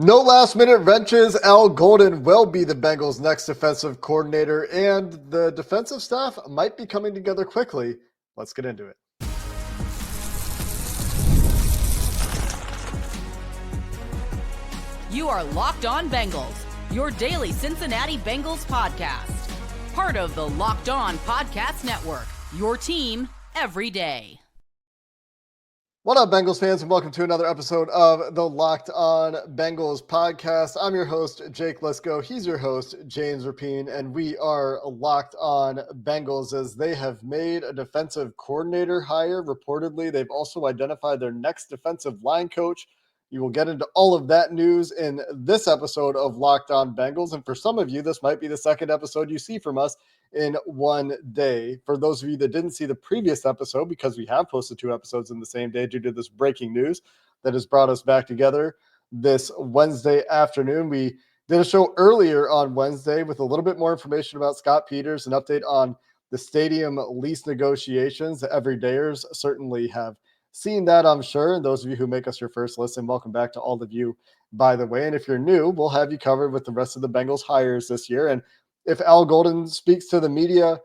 No last minute wrenches. Al Golden will be the Bengals' next defensive coordinator, and the defensive staff might be coming together quickly. Let's get into it. You are Locked On Bengals, your daily Cincinnati Bengals podcast. Part of the Locked On Podcast Network, your team every day. What up, Bengals fans, and welcome to another episode of the Locked On Bengals podcast. I'm your host, Jake Liscow. He's your host, James Rapien, and we are Locked On Bengals as they have made a defensive coordinator hire. Reportedly, they've also identified their next defensive line coach. You will get into all of that news in this episode of Locked On Bengals. And for some of you, this might be the second episode you see from us in one day. For those of you that didn't see the previous episode, because we have posted 2 episodes in the same day due to this breaking news that has brought us back together this Wednesday afternoon. We did a show earlier on Wednesday with a little bit more information about Scott Peters, an update on the stadium lease negotiations. The everydayers certainly have seen that, I'm sure. And those of you who make us your first listen, welcome back to all of you, by the way. And if you're new, we'll have you covered with the rest of the Bengals hires this year. And if Al Golden speaks to the media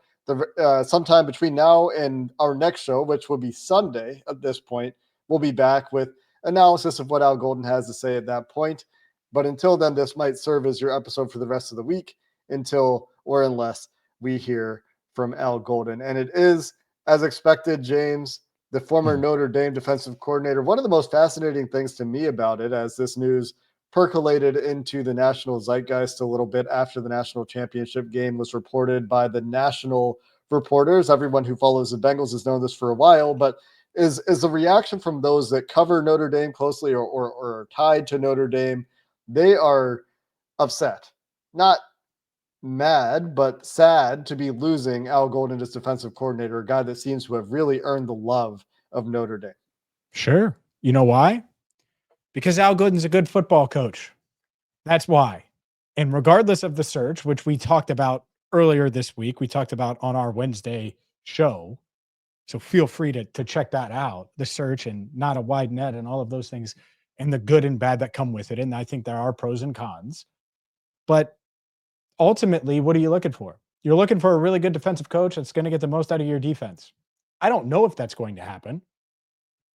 sometime between now and our next show, which will be Sunday at this point, we'll be back with analysis of what Al Golden has to say at that point. But until then, this might serve as your episode for the rest of the week until or unless we hear from Al Golden. And it is, as expected, James, the former Notre Dame defensive coordinator. One of the most fascinating things to me about it, as this news percolated into the national zeitgeist a little bit after the national championship game was reported by the national reporters. Everyone who follows the Bengals has known this for a while, but is the reaction from those that cover Notre Dame closely or are tied to Notre Dame. They are upset, not mad, but sad to be losing Al Golden as defensive coordinator, a guy that seems to have really earned the love of Notre Dame. Sure. You know why? Because Al Golden's a good football coach. That's why. And regardless of the search, which we talked about earlier this week, we talked about on our Wednesday show. So feel free to check that out, the search and not a wide net and all of those things and the good and bad that come with it. And I think there are pros and cons. But ultimately, what are you looking for? You're looking for a really good defensive coach that's going to get the most out of your defense. I don't know if that's going to happen,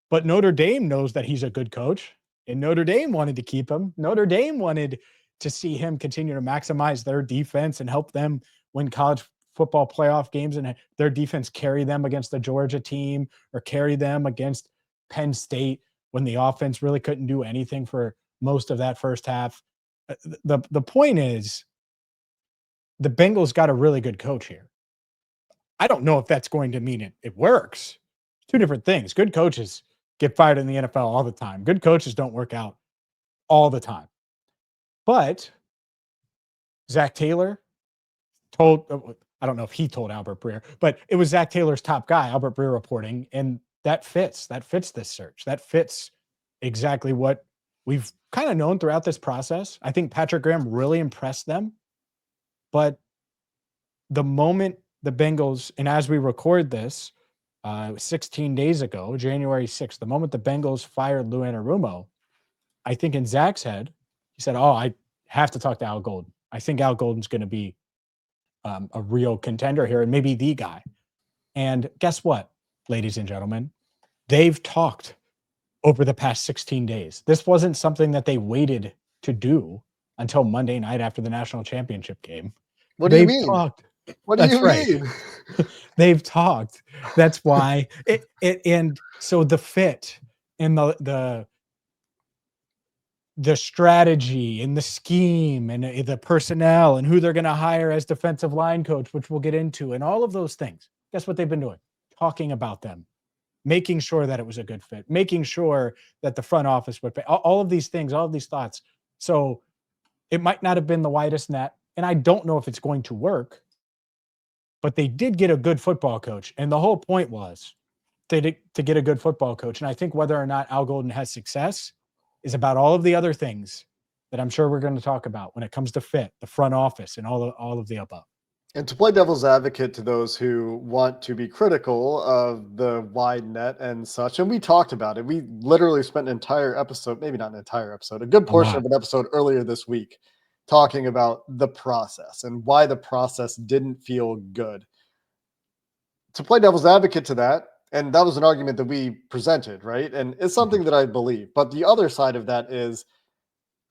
but Notre Dame knows that he's a good coach, and Notre Dame wanted to keep him. Notre Dame wanted to see him continue to maximize their defense and help them win college football playoff games and their defense carry them against the Georgia team or carry them against Penn State when the offense really couldn't do anything for most of that first half. The point is, the Bengals got a really good coach here. I don't know if that's going to mean it works. 2 different things. Good coaches get fired in the NFL all the time. Good coaches don't work out all the time. But Zack Taylor told, I don't know if he told Albert Breer, but it was Zack Taylor's top guy, Albert Breer, reporting, and that fits this search. That fits exactly what we've kind of known throughout this process. I think Patrick Graham really impressed them. But the moment the Bengals, and as we record this 16 days ago, January 6th, the moment the Bengals fired Lou Anarumo, I think in Zach's head, he said, I have to talk to Al Golden. I think Al Golden's going to be a real contender here and maybe the guy. And guess what, ladies and gentlemen? They've talked over the past 16 days. This wasn't something that they waited to do until Monday night after the national championship game. What do you mean? Talked. What do you mean? They've talked. That's why and so the fit and the strategy and the scheme and the personnel and who they're going to hire as defensive line coach, which we'll get into, and all of those things. Guess what they've been doing? Talking about them, making sure that it was a good fit, making sure that the front office would pay, all of these things, all of these thoughts. So it might not have been the widest net, and I don't know if it's going to work, but they did get a good football coach. And the whole point was to get a good football coach. And I think whether or not Al Golden has success is about all of the other things that I'm sure we're going to talk about when it comes to fit, the front office, and all of the above. And to play devil's advocate to those who want to be critical of the wide net and such, and we talked about it. We literally spent an entire episode, maybe not an entire episode, a good A portion lot. of an episode earlier this week talking about the process and why the process didn't feel good. To play devil's advocate to that, and that was an argument that we presented, right? And it's something that I believe. But the other side of that is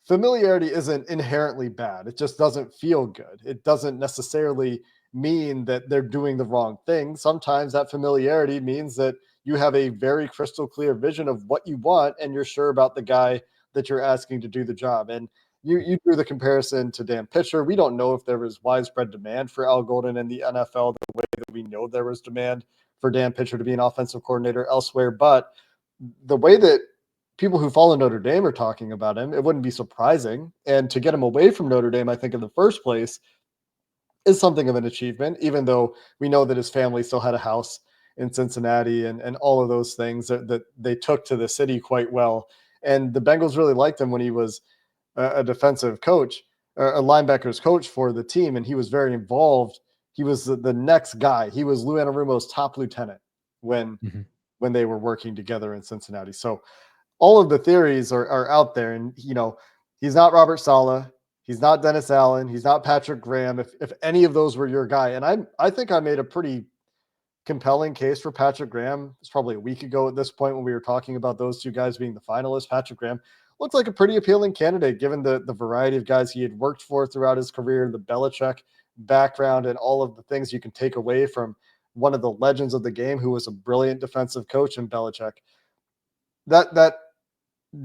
familiarity isn't inherently bad. It just doesn't feel good. It doesn't necessarily mean that they're doing the wrong thing. Sometimes that familiarity means that you have a very crystal clear vision of what you want and you're sure about the guy that you're asking to do the job. And you drew the comparison to Dan Pitcher. We don't know if there was widespread demand for Al Golden in the NFL the way that we know there was demand for Dan Pitcher to be an offensive coordinator elsewhere. But the way that people who follow Notre Dame are talking about him, it wouldn't be surprising. And to get him away from Notre Dame, I think in the first place is something of an achievement, even though we know that his family still had a house in Cincinnati and all of those things that they took to the city quite well. And the Bengals really liked him when he was a defensive coach, or a linebackers coach for the team, and he was very involved. He was the next guy. He was Lou Anarumo's top lieutenant when Mm-hmm. when they were working together in Cincinnati. So all of the theories are out there. And, he's not Robert Saleh. He's not Dennis Allen. He's not Patrick Graham. If any of those were your guy, and I think I made a pretty compelling case for Patrick Graham. It's probably a week ago at this point when we were talking about those two guys being the finalists. Patrick Graham looks like a pretty appealing candidate given the variety of guys he had worked for throughout his career, the Belichick background, and all of the things you can take away from one of the legends of the game who was a brilliant defensive coach in Belichick. That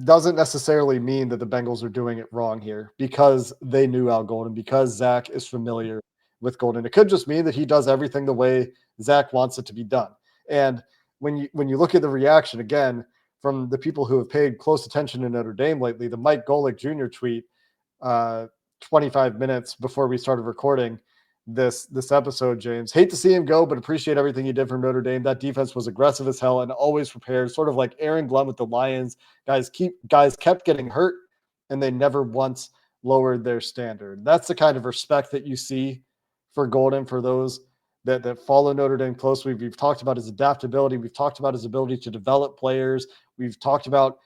doesn't necessarily mean that the Bengals are doing it wrong here because they knew Al Golden, because Zach is familiar with Golden. It could just mean that he does everything the way Zach wants it to be done. And when you look at the reaction again from the people who have paid close attention to Notre Dame lately, the Mike Golick Jr. tweet 25 minutes before we started recording this episode, James. Hate to see him go, but appreciate everything he did for Notre Dame. That defense was aggressive as hell and always prepared, sort of like Aaron Glenn with the Lions. Guys kept getting hurt, and they never once lowered their standard. That's the kind of respect that you see for Golden, for those that follow Notre Dame closely. We've talked about his adaptability. We've talked about his ability to develop players. We've talked about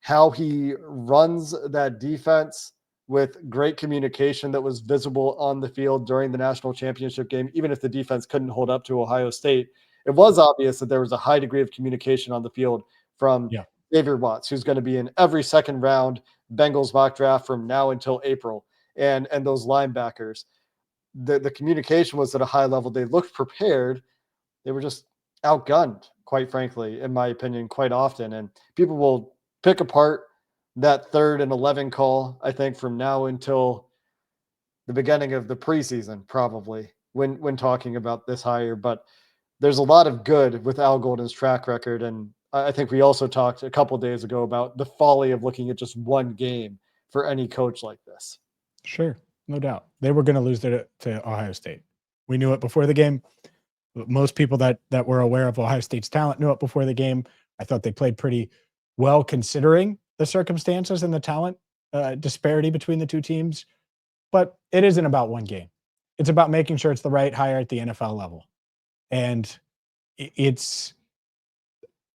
how he runs that defense with great communication that was visible on the field during the national championship game. Even if the defense couldn't hold up to Ohio State, it was obvious that there was a high degree of communication on the field from Xavier Watts, who's going to be in every second round Bengals mock draft from now until April, and those linebackers. The communication was at a high level. They looked prepared. They were just outgunned, quite frankly, in my opinion, quite often. And people will pick apart that 3rd and 11 call, I think, from now until the beginning of the preseason, probably, when talking about this hire. But there's a lot of good with Al Golden's track record. And I think we also talked a couple of days ago about the folly of looking at just one game for any coach like this. Sure, no doubt. They were going to lose to Ohio State. We knew it before the game. Most people that were aware of Ohio State's talent knew it before the game. I thought they played pretty well considering the circumstances and the talent disparity between the two teams. But it isn't about one game. It's about making sure it's the right hire at the NFL level. And it's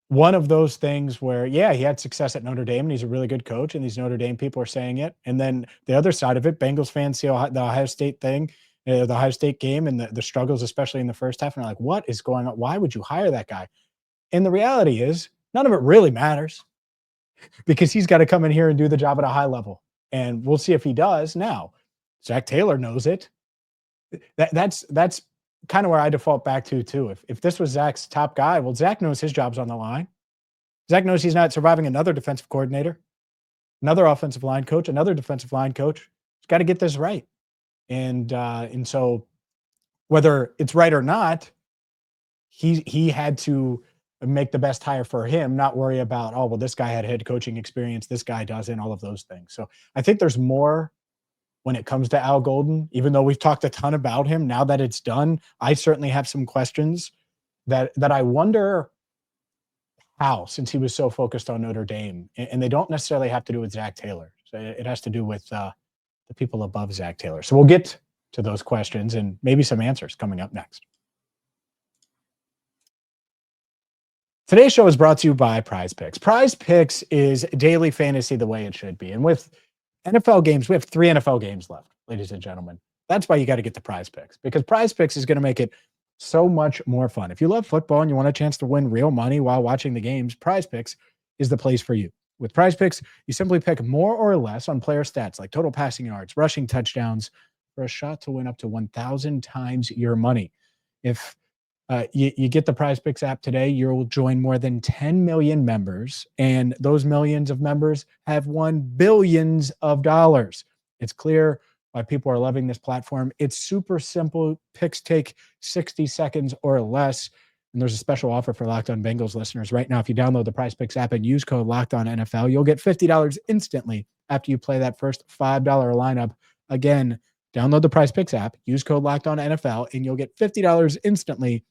one of those things where, he had success at Notre Dame and he's a really good coach and these Notre Dame people are saying it. And then the other side of it, Bengals fans see the Ohio State thing, the Ohio State game and the struggles, especially in the first half. And they're like, what is going on? Why would you hire that guy? And the reality is none of it really matters because he's got to come in here and do the job at a high level. And we'll see if he does. Now, Zack Taylor knows it. That's kind of where I default back to too. If this was Zach's top guy, well, Zach knows his job's on the line. Zach knows he's not surviving another defensive coordinator, another offensive line coach, another defensive line coach. He's got to get this right. And so whether it's right or not, he had to make the best hire for him, not worry about, oh, well, this guy had head coaching experience, this guy doesn't, all of those things. So I think there's more when it comes to Al Golden, even though we've talked a ton about him. Now that it's done, I certainly have some questions that I wonder how, since he was so focused on Notre Dame, and they don't necessarily have to do with Zack Taylor. So it has to do with the people above Zack Taylor. So we'll get to those questions and maybe some answers coming up next. Today's show is brought to you by PrizePicks. PrizePicks is daily fantasy the way it should be. And with NFL games, we have 3 NFL games left, ladies and gentlemen. That's why you got to get the PrizePicks, because PrizePicks is going to make it so much more fun. If you love football and you want a chance to win real money while watching the games, PrizePicks is the place for you. With PrizePicks, you simply pick more or less on player stats like total passing yards, rushing touchdowns, for a shot to win up to 1,000 times your money. If you get the PrizePicks app today, you'll join more than 10 million members, and those millions of members have won billions of dollars. It's clear why people are loving this platform. It's super simple. Picks take 60 seconds or less. And there's a special offer for Locked On Bengals listeners right now. If you download the PrizePicks app and use code LOCKEDONNFL, you'll get $50 instantly after you play that first $5 lineup. Again, download the PrizePicks app, use code LOCKEDONNFL, and you'll get $50 instantly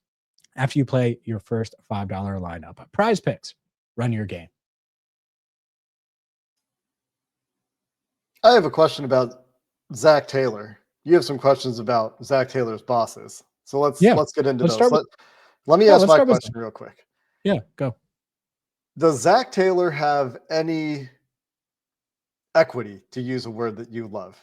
after you play your first $5 lineup. PrizePicks, run your game. I have a question about Zack Taylor. You have some questions about Zack Taylor's bosses. So let's get into those. Let me ask my question real quick. Yeah, go. Does Zack Taylor have any equity, to use a word that you love,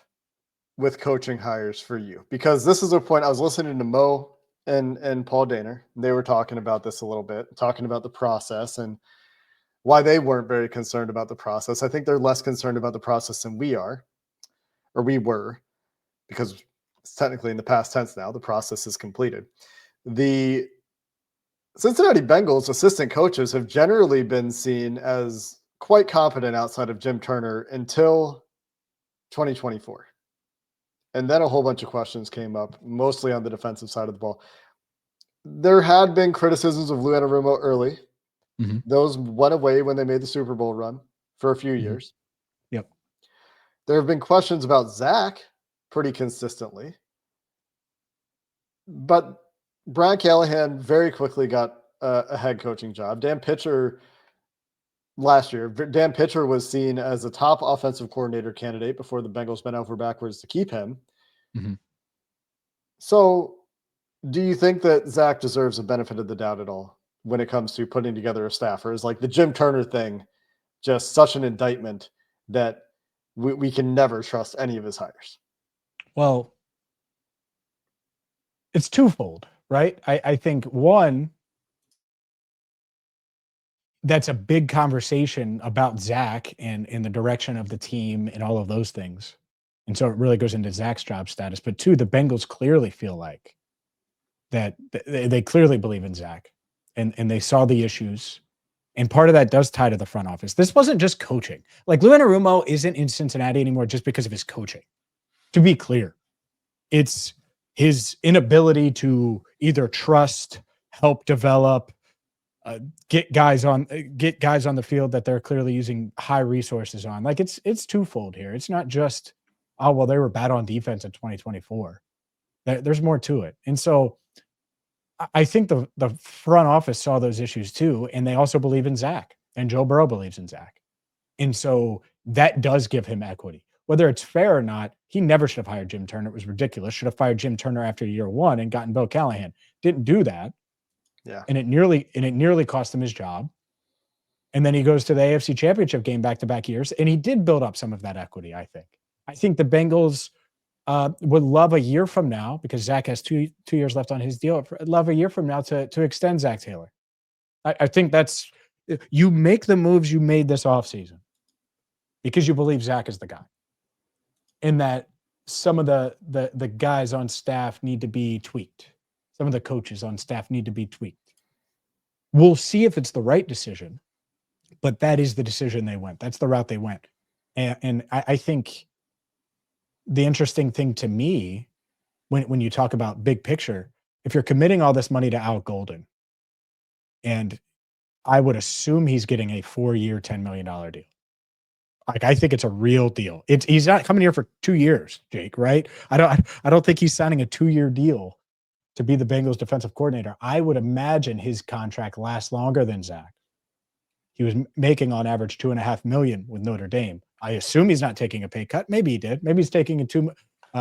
with coaching hires for you? Because this is a point, I was listening to Mo and Paul Dehner. They were talking about this a little bit, talking about the process and why they weren't very concerned about the process. I think they're less concerned about the process than we are, or we were, because it's technically in the past tense now. The process is completed. The Cincinnati Bengals assistant coaches have generally been seen as quite competent outside of Jim Turner until 2024. And then a whole bunch of questions came up, mostly on the defensive side of the ball. There had been criticisms of Lou Anarumo early. Mm-hmm. Those went away when they made the Super Bowl run for a few years. Yep. There have been questions about Zach pretty consistently. But Brian Callahan very quickly got a head coaching job. Dan Pitcher last year, Dan Pitcher was seen as a top offensive coordinator candidate before the Bengals bent over backwards to keep him. Mm-hmm. So do you think that Zach deserves a benefit of the doubt at all when it comes to putting together a staff? Or is like the Jim Turner thing just such an indictment that we can never trust any of his hires? Well, it's twofold, right? I think one, that's a big conversation about Zach and in the direction of the team and all of those things. And so it really goes into Zach's job status. But two, the Bengals clearly feel like that they clearly believe in Zach and they saw the issues. And part of that does tie to the front office. This wasn't just coaching. Like Lou Anarumo isn't in Cincinnati anymore just because of his coaching. To be clear, it's his inability to either trust, help develop, get guys on the field that they're clearly using high resources on. Like it's twofold here. It's not just, oh, well, they were bad on defense in 2024. There's more to it. And so I think the front office saw those issues too. And they also believe in Zach, and Joe Burrow believes in Zach. And so that does give him equity. Whether it's fair or not, he never should have hired Jim Turner. It was ridiculous. Should have fired Jim Turner after year one and gotten Bill Callahan. Didn't do that. Yeah. And it nearly cost him his job. And then he goes to the AFC Championship game back-to-back years, and he did build up some of that equity, I think. I think the Bengals would love a year from now, because Zach has two years left on his deal, love a year from now to extend Zack Taylor. I think that's – you make the moves you made this offseason because you believe Zach is the guy, and that some of the guys on staff need to be tweaked. Some of the coaches on staff need to be tweaked. We'll see if it's the right decision, but that is the decision they went. That's the route they went. And I think the interesting thing to me, when you talk about big picture, if you're committing all this money to Al Golden, and I would assume he's getting a 4-year, $10 million deal. Like, I think it's a real deal. He's not coming here for 2 years, Jake, right? I don't think he's signing a 2-year deal to be the Bengals defensive coordinator. I would imagine his contract lasts longer than Zach. He was making on average $2.5 million with Notre Dame. I assume he's not taking a pay cut. Maybe he did. Maybe he's taking a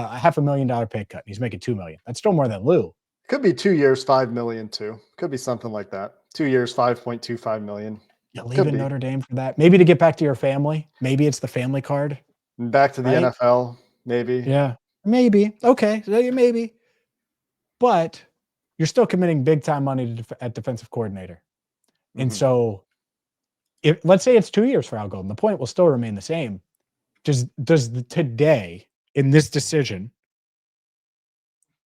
a $500,000 pay cut. He's making $2 million. That's still more than Lou. Could be 2 years, $5 million too. Could be something like that. 2 years, $5.25 million. You leaving Notre Dame for that? Maybe to get back to your family. Maybe it's the family card. Back to the right? NFL, maybe. Yeah, maybe. Okay, so maybe. But you're still committing big time money at defensive coordinator. And so if let's say it's 2 years for Al Golden, the point will still remain the same. Does today in this decision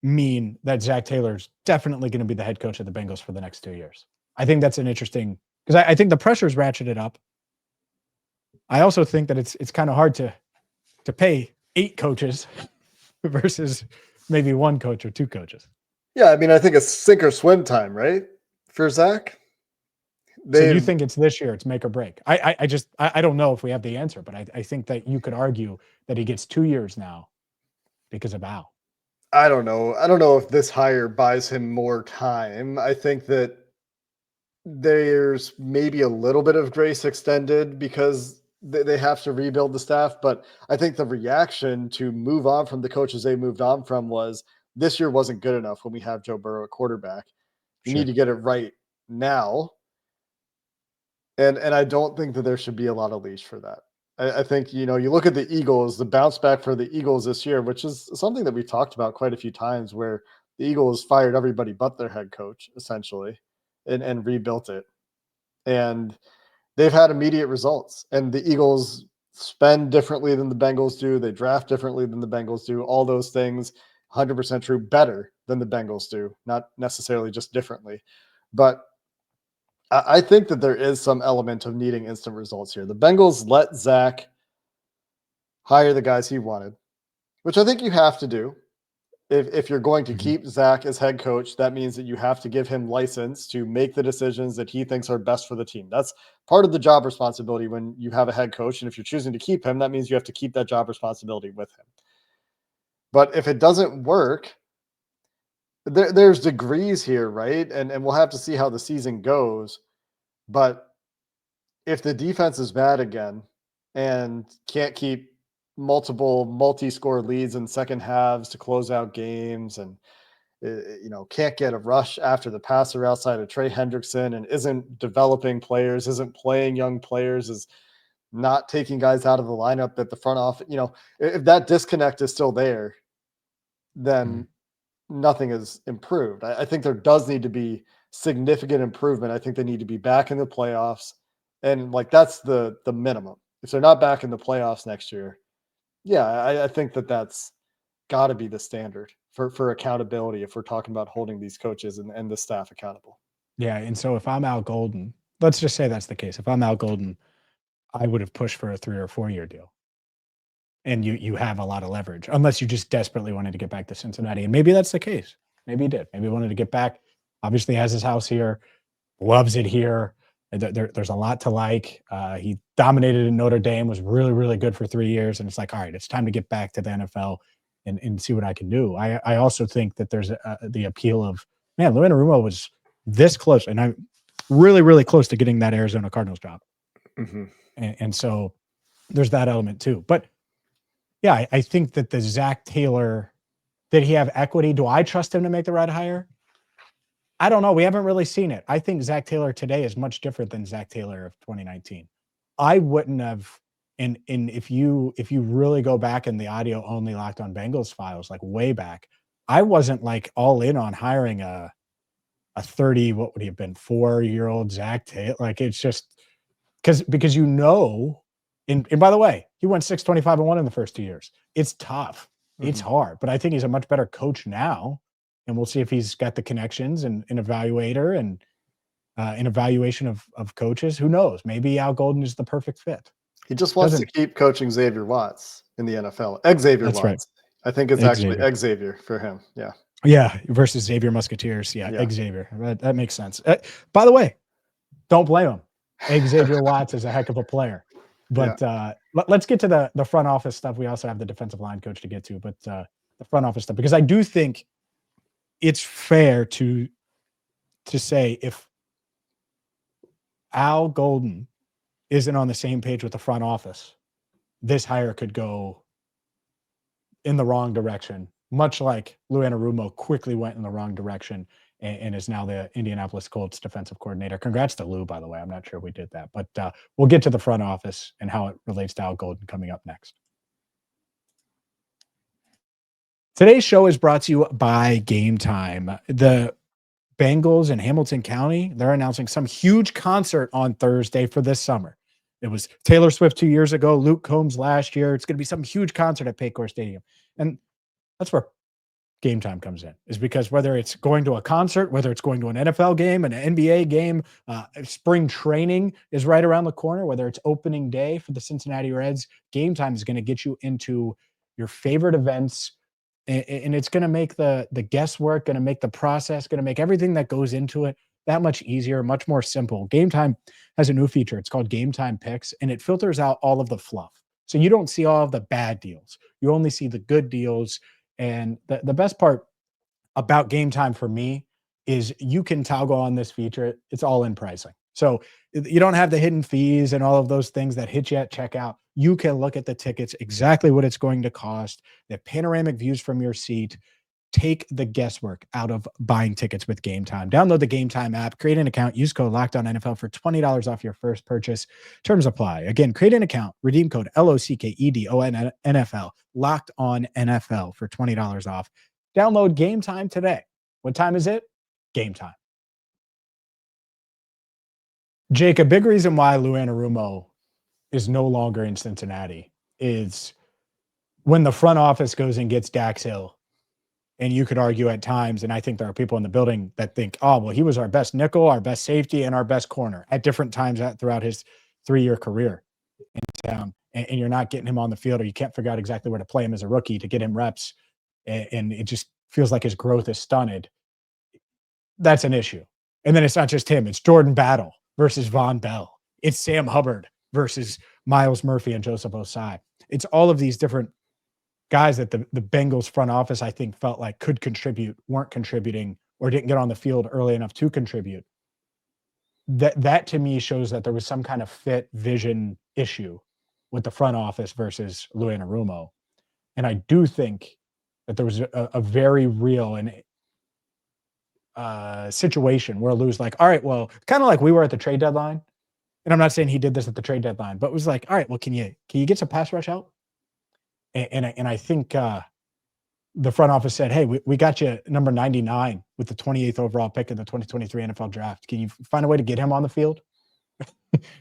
mean that Zack Taylor's definitely going to be the head coach of the Bengals for the next 2 years? I think that's an interesting, because I think the pressure's ratcheted up. I also think that it's kind of hard to pay 8 coaches versus maybe 1 coach or 2 coaches. Yeah, I mean, I think it's sink or swim time, right? For Zach. So you think it's this year, it's make or break? I don't know if we have the answer, but I think that you could argue that he gets 2 years now because of Al. I don't know. I don't know if this hire buys him more time. I think that there's maybe a little bit of grace extended because they have to rebuild the staff. But I think the reaction to move on from the coaches they moved on from was this year wasn't good enough when we have Joe Burrow at quarterback. You need to get it right now. And I don't think that there should be a lot of leash for that. I think, you look at the Eagles, the bounce back for the Eagles this year, which is something that we've talked about quite a few times, where the Eagles fired everybody but their head coach, essentially, and rebuilt it. And they've had immediate results. And the Eagles spend differently than the Bengals do. They draft differently than the Bengals do. All those things, 100% true, better than the Bengals do, not necessarily just differently. But I think that there is some element of needing instant results here. The Bengals let Zach hire the guys he wanted, which I think you have to do. If you're going to keep Zach as head coach, that means that you have to give him license to make the decisions that he thinks are best for the team. That's part of the job responsibility when you have a head coach. And if you're choosing to keep him, that means you have to keep that job responsibility with him. But if it doesn't work, there's degrees here, right? And we'll have to see how the season goes. But if the defense is bad again and can't keep multiple multi-score leads in second halves to close out games and, can't get a rush after the passer outside of Trey Hendrickson and isn't developing players, isn't playing young players, is not taking guys out of the lineup that the front office, if that disconnect is still there, then nothing is improved. I think there does need to be significant improvement. I think they need to be back in the playoffs. And that's the minimum. If they're not back in the playoffs next year, I think that's got to be the standard for accountability if we're talking about holding these coaches and the staff accountable. Yeah, and so if I'm Al Golden, let's just say that's the case. If I'm Al Golden, I would have pushed for a 3 or 4 year deal. And you have a lot of leverage, unless you just desperately wanted to get back to Cincinnati. And maybe that's the case. Maybe he did. Maybe he wanted to get back. Obviously has his house here, loves it here. There's a lot to like. He dominated in Notre Dame, was really, really good for 3 years. And it's like, all right, it's time to get back to the NFL and see what I can do. I also think that there's the appeal of, man, Lou Anarumo was this close. And I'm really, really close to getting that Arizona Cardinals job. And so there's that element too. But yeah, I think that the Zack Taylor, did he have equity? Do I trust him to make the right hire? I don't know. We haven't really seen it. I think Zack Taylor today is much different than Zack Taylor of 2019. I wouldn't have, and if you really go back in the audio only Locked On Bengals files, like way back, I wasn't all in on hiring a 30, what would he have been, 4-year-old Zack Taylor. It's just because and by the way, he went 6-25-1 in the first 2 years. It's tough. It's hard, but I think he's a much better coach now. And we'll see if he's got the connections and an evaluator and an evaluation of coaches. Who knows? Maybe Al Golden is the perfect fit. He just wants to keep coaching Xavier Watts in the NFL. Xavier Watts. Right. I think it's actually Xavier for him. Yeah. Yeah. Versus Xavier Musketeers. Yeah. Xavier. That makes sense. By the way, don't blame him. Xavier Watts is a heck of a player. But let's get to the front office stuff. We also have the defensive line coach to get to, but the front office stuff, because I do think it's fair to say if Al Golden isn't on the same page with the front office, this hire could go in the wrong direction, much like Lou Anarumo quickly went in the wrong direction and is now the Indianapolis Colts defensive coordinator. Congrats to Lou, by the way. I'm not sure we did that, but we'll get to the front office and how it relates to Al Golden coming up next. Today's show is brought to you by Gametime. The Bengals in Hamilton County, they're announcing some huge concert on Thursday for this summer. It was Taylor Swift 2 years ago, Luke Combs last year. It's going to be some huge concert at Paycor Stadium. And that's where Gametime comes in, is because whether it's going to a concert, whether it's going to an NFL game, an NBA game, spring training is right around the corner, whether it's opening day for the Cincinnati Reds, Gametime is going to get you into your favorite events, and it's going to make the guesswork, going to make the process, going to make everything that goes into it that much easier, much more simple. Gametime has a new feature. It's called Gametime Picks, and it filters out all of the fluff. So you don't see all of the bad deals. You only see the good deals. And the best part about Gametime for me is you can toggle on this feature. It's all in pricing. So you don't have the hidden fees and all of those things that hit you at checkout. You can look at the tickets, exactly what it's going to cost, the panoramic views from your seat. Take the guesswork out of buying tickets with Gametime. Download the Gametime app, create an account, use code LOCKEDONNFL for $20 off your first purchase. Terms apply. Again, create an account, redeem code LOCKEDONNFL, Locked On NFL for $20 off. Download Gametime today. What time is it? Gametime. Jake, a big reason why Lou Anarumo is no longer in Cincinnati is when the front office goes and gets Dax Hill. And you could argue at times, and I think there are people in the building that think, oh, well, he was our best nickel, our best safety, and our best corner at different times throughout his 3-year career in town. And you're not getting him on the field, or you can't figure out exactly where to play him as a rookie to get him reps. And it just feels like his growth is stunted. That's an issue. And then it's not just him. It's Jordan Battle versus Von Bell. It's Sam Hubbard versus Miles Murphy and Joseph Osai. It's all of these different guys that the Bengals front office, I think, felt like could contribute, weren't contributing, or didn't get on the field early enough to contribute. That to me shows that there was some kind of fit vision issue with the front office versus Lou Anarumo. And I do think that there was a very real and situation where Lou's like, all right, well, kind of like we were at the trade deadline. And I'm not saying he did this at the trade deadline, but it was like, all right, well, can you get some pass rush out? And I think the front office said, hey, we got you number 99 with the 28th overall pick in the 2023 NFL draft. Can you find a way to get him on the field?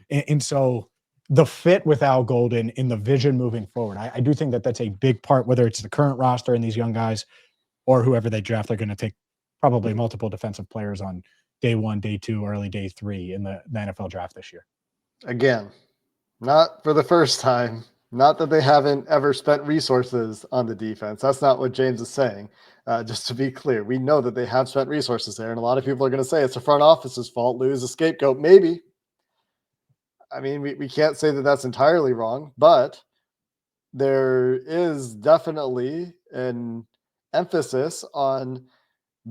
and so the fit with Al Golden in the vision moving forward, I do think that that's a big part, whether it's the current roster and these young guys or whoever they draft. They're going to take probably multiple defensive players on day 1, day 2, early day 3 in the NFL draft this year. Again, not for the first time. Not that they haven't ever spent resources on the defense. That's not what James is saying. Just to be clear, we know that they have spent resources there, and a lot of people are going to say it's the front office's fault. Lou's a scapegoat. Maybe. I mean, we can't say that that's entirely wrong, but there is definitely an emphasis on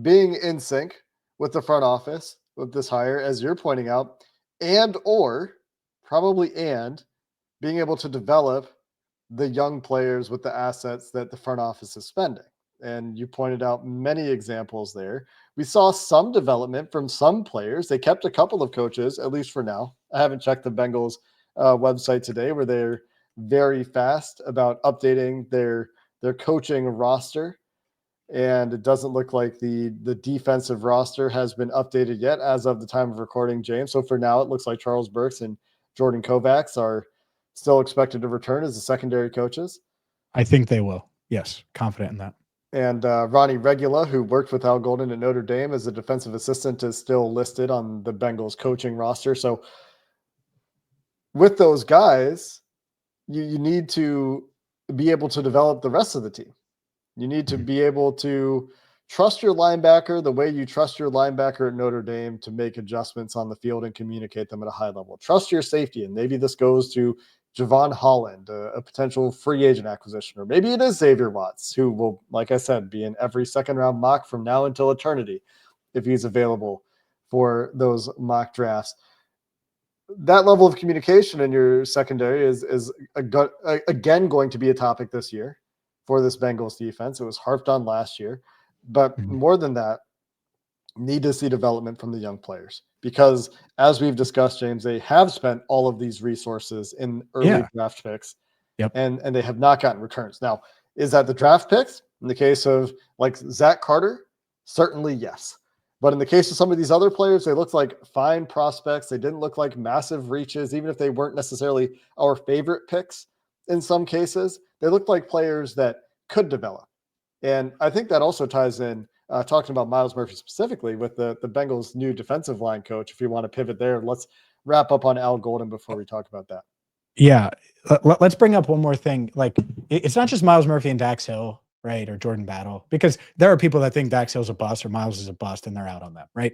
being in sync with the front office with this hire, as you're pointing out, and being able to develop the young players with the assets that the front office is spending. And you pointed out many examples there. We saw some development from some players. They kept a couple of coaches, at least for now. I haven't checked the Bengals website today, where they're very fast about updating their coaching roster. And it doesn't look like the defensive roster has been updated yet as of the time of recording, James. So for now, it looks like Charles Burks and Jordan Kovacs are still expected to return as the secondary coaches. I think they will. Yes, confident in that. And Ronnie Regula, who worked with Al Golden at Notre Dame as a defensive assistant, is still listed on the Bengals coaching roster. So with those guys, you need to be able to develop the rest of the team. You need to be able to trust your linebacker the way you trust your linebacker at Notre Dame to make adjustments on the field and communicate them at a high level. Trust your safety, and maybe this goes to Javon Holland, a potential free agent acquisition, or maybe it is Xavier Watts, who will, like I said, be in every second-round mock from now until eternity if he's available for those mock drafts. That level of communication in your secondary is again going to be a topic this year. for this Bengals defense. It was harped on last year, but more than that, need to see development from the young players, because as we've discussed, James, they have spent all of these resources in early draft picks, and they have not gotten returns. Now, is that the draft picks? In the case of like Zach Carter, certainly yes. But in the case of some of these other players, they looked like fine prospects. They didn't look like massive reaches, even if they weren't necessarily our favorite picks in some cases. They looked like players that could develop. And I think that also ties in, talking about Myles Murphy specifically, with the Bengals' new defensive line coach. If you want to pivot there, let's wrap up on Al Golden before we talk about that. Yeah. Let's bring up one more thing. Like, it's not just Myles Murphy and Dax Hill, right? Or Jordan Battle, because there are people that think Dax Hill's a bust or Myles is a bust and they're out on them, right?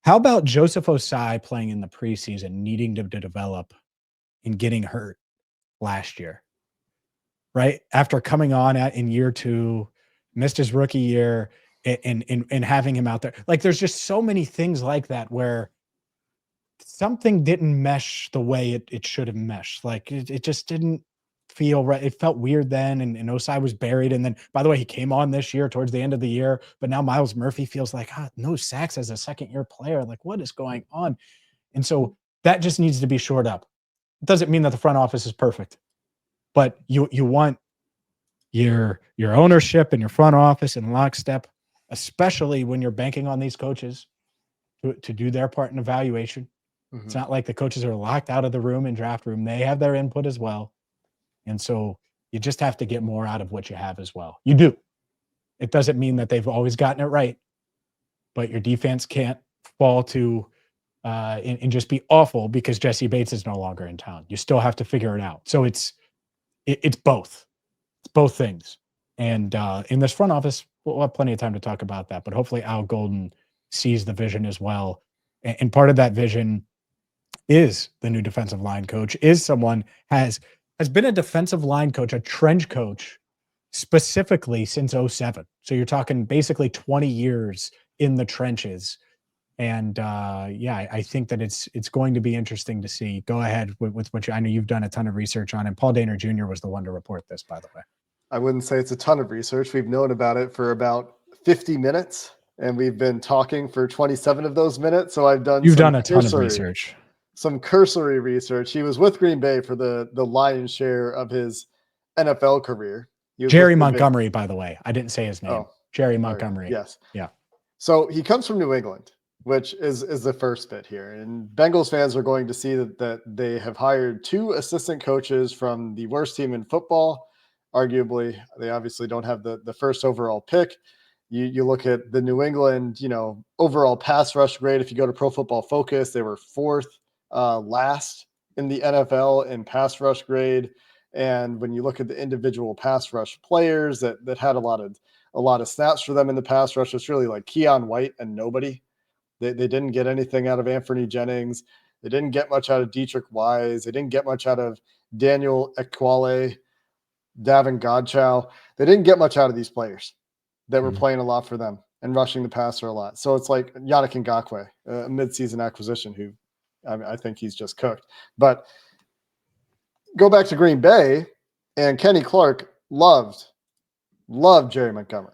How about Joseph Osai playing in the preseason, needing to develop and getting hurt last year, right? After coming on in year 2, missed his rookie year, and having him out there. Like, there's just so many things like that where something didn't mesh the way it should have meshed. Like, it just didn't feel right. It felt weird then, and Osai was buried. And then, by the way, he came on this year towards the end of the year, but now Myles Murphy feels like, no sacks as a second-year player. Like, what is going on? And so that just needs to be shored up. It doesn't mean that the front office is perfect, but you want your ownership and your front office in lockstep, especially when you're banking on these coaches to do their part in evaluation. Mm-hmm. It's not like the coaches are locked out of the room and draft room. They have their input as well. And so you just have to get more out of what you have as well. You do. It doesn't mean that they've always gotten it right, but your defense can't fall to and just be awful because Jesse Bates is no longer in town. You still have to figure it out. So it's both. It's both things. And in this front office, we'll have plenty of time to talk about that. But hopefully Al Golden sees the vision as well. And part of that vision is the new defensive line coach, is someone has been a defensive line coach, a trench coach, specifically since 2007. So you're talking basically 20 years in the trenches. And I think that it's going to be interesting to see. Go ahead with what I know you've done a ton of research on, and Paul Dehner Jr. was the one to report this, by the way. I wouldn't say it's a ton of research. We've known about it for about 50 minutes, and we've been talking for 27 of those minutes. So you've done a ton of research. Some cursory research. He was with Green Bay for the lion's share of his NFL career. Jerry Montgomery, by the way. I didn't say his name. Jerry Montgomery. Right. Yes. Yeah. So he comes from New England, which is the first bit here. And Bengals fans are going to see that they have hired 2 assistant coaches from the worst team in football. Arguably, they obviously don't have the first overall pick. You look at the New England, overall pass rush grade. If you go to Pro Football Focus, they were 4th last in the NFL in pass rush grade. And when you look at the individual pass rush players that had a lot of snaps for them in the pass rush, it's really like Keon White and nobody. They didn't get anything out of Anthony Jennings. They didn't get much out of Dietrich Wise. They didn't get much out of Daniel Ekwale, Davin Godchow. They didn't get much out of these players that were playing a lot for them and rushing the passer a lot. So it's like Yannick Ngakoue, a midseason acquisition who I think he's just cooked. But go back to Green Bay, and Kenny Clark loved Jerry Montgomery.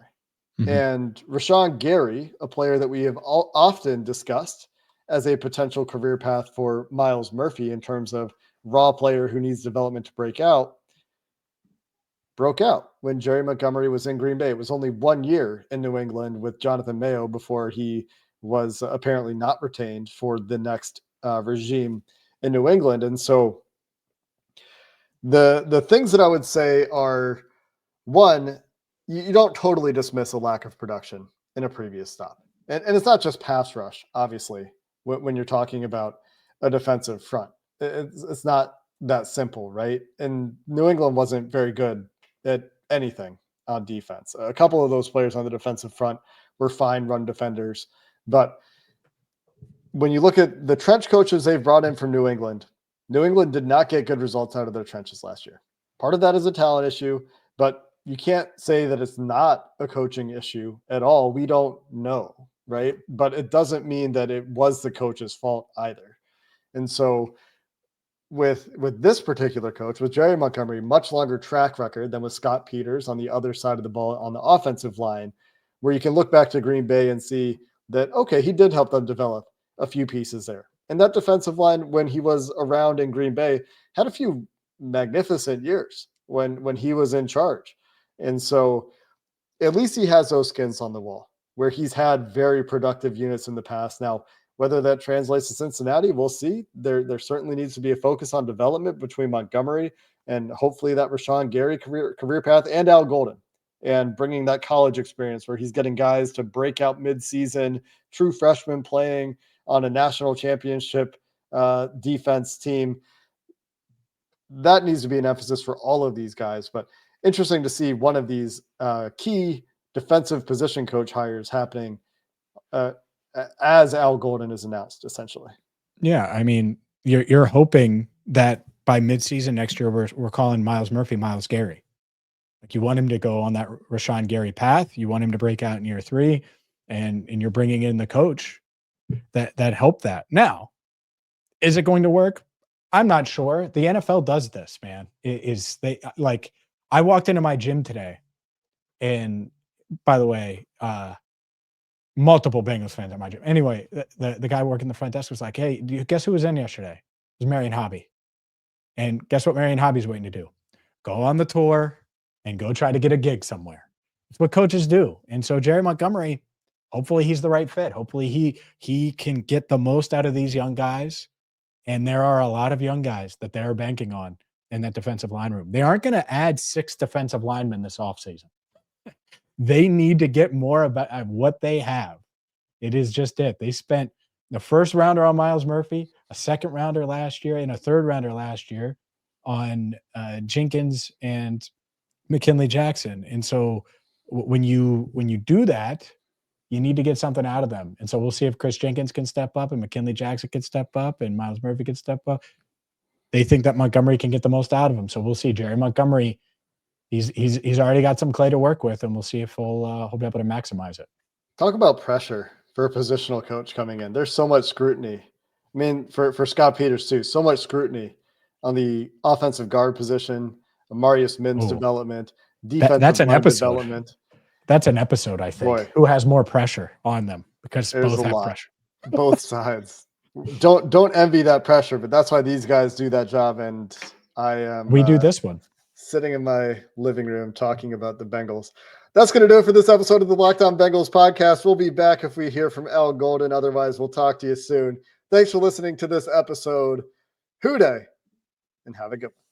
Mm-hmm. And Rashawn Gary, a player that we have often discussed as a potential career path for Myles Murphy in terms of raw player who needs development to break out, broke out when Jerry Montgomery was in Green Bay. It was only 1 year in New England with Jonathan Mayo before he was apparently not retained for the next regime in New England. And so the things that I would say are, one, you don't totally dismiss a lack of production in a previous stop. And it's not just pass rush, obviously, when you're talking about a defensive front. It's not that simple, right? And New England wasn't very good at anything on defense. A couple of those players on the defensive front were fine run defenders. But when you look at the trench coaches they've brought in from New England did not get good results out of their trenches last year. Part of that is a talent issue, but you can't say that it's not a coaching issue at all. We don't know, right? But it doesn't mean that it was the coach's fault either. And so with this particular coach, with Jerry Montgomery, much longer track record than with Scott Peters on the other side of the ball on the offensive line, where you can look back to Green Bay and see that, okay, he did help them develop a few pieces there. And that defensive line, when he was around in Green Bay, had a few magnificent years when he was in charge. And so at least he has those skins on the wall where he's had very productive units in the past. Now, whether that translates to Cincinnati, we'll see. There certainly needs to be a focus on development between Montgomery and hopefully that Rashawn Gary career path, and Al Golden, and bringing that college experience where he's getting guys to break out midseason, true freshmen playing on a national championship defense team. That needs to be an emphasis for all of these guys. But interesting to see one of these key defensive position coach hires happening as Al Golden is announced, essentially. Yeah, I mean, you're hoping that by midseason next year we're calling Miles Murphy Miles Gary. Like, you want him to go on that Rashawn Gary path. You want him to break out in year 3, and you're bringing in the coach that helped that. Now, is it going to work? I'm not sure. The NFL does this, man. I walked into my gym today, and by the way, multiple Bengals fans at my gym. Anyway, the guy working the front desk was like, "Hey, do you guess who was in yesterday?" It was Marion Hobby. And guess what Marion Hobby's waiting to do? Go on the tour and go try to get a gig somewhere. It's what coaches do. And so Jerry Montgomery, hopefully he's the right fit. Hopefully he can get the most out of these young guys. And there are a lot of young guys that they're banking on in that defensive line room. They aren't going to add 6 defensive linemen this offseason. They need to get more about what they have. It is just it. They spent the first rounder on Miles Murphy, a second rounder last year, and a third rounder last year on Jenkins and McKinley Jackson. And so when you do that, you need to get something out of them. And so we'll see if Chris Jenkins can step up and McKinley Jackson can step up and Miles Murphy can step up. They think that Montgomery can get the most out of him. So we'll see. Jerry Montgomery, he's already got some clay to work with, and we'll see if he'll be able to maximize it. Talk about pressure for a positional coach coming in. There's so much scrutiny. I mean, for Scott Peters too, so much scrutiny on the offensive guard position, Amarius Mims development, defensive that's an episode. development. That's an episode, I think. Boy, who has more pressure on them, because both have pressure. Both sides. Don't envy that pressure, but that's why these guys do that job. And we do this one. Sitting in my living room talking about the Bengals. That's going to do it for this episode of the Locked On Bengals podcast. We'll be back if we hear from Al Golden. Otherwise, we'll talk to you soon. Thanks for listening to this episode. Hoo day, and have a good one.